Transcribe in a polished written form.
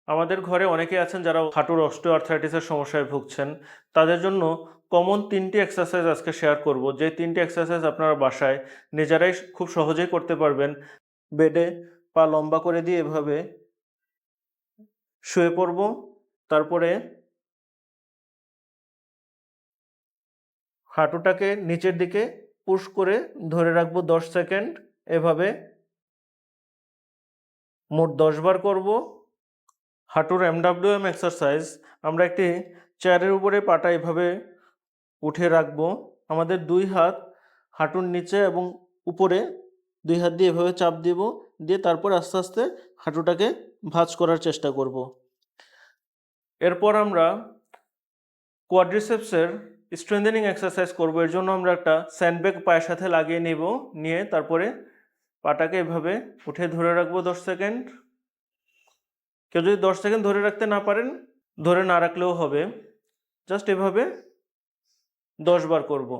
আমাদের ঘরে অনেকেই আছেন যারা হাঁটুর অস্টিওআর্থ্রাইটিসের সমস্যায় ভুগছেন। তাদের জন্য কমন ৩টি এক্সারসাইজ আজকে শেয়ার করব। যে ৩টি এক্সারসাইজ আপনারা বাসায় নিজেরাই খুব সহজেই করতে পারবেন। বেডে পা লম্বা করে দিয়ে এভাবে শুয়ে পড়ব। তারপরে হাঁটুটাকে নিচের দিকে পুশ করে ধরে রাখবো ১০ সেকেন্ড। এভাবে মোট ১০ বার করব। হাঁটুর এমডব্লিউএম এক্সারসাইজ, আমরা একটি চেয়ারের উপরে পাটা এভাবে উঠে রাখবো। আমাদের ২ হাত হাঁটুর নিচে এবং উপরে ২ হাত দিয়ে এভাবে চাপ দিব, দিয়ে তারপর আস্তে আস্তে হাঁটুটাকে ভাঁজ করার চেষ্টা করব। এরপর আমরা কোয়াড্রিসেপসের স্ট্রেংথেনিং এক্সারসাইজ করব। এর জন্য আমরা একটা স্যান্ডব্যাগ পায়ের সাথে লাগিয়ে নেব, নিয়ে তারপরে পাটাকে এভাবে উঠে ধরে রাখবো ১০ সেকেন্ড। কেউ যদি ১০ সেকেন্ড ধরে রাখতে না পারেন, ধরে না রাখলেও হবে। জাস্ট এভাবে ১০ বার করব।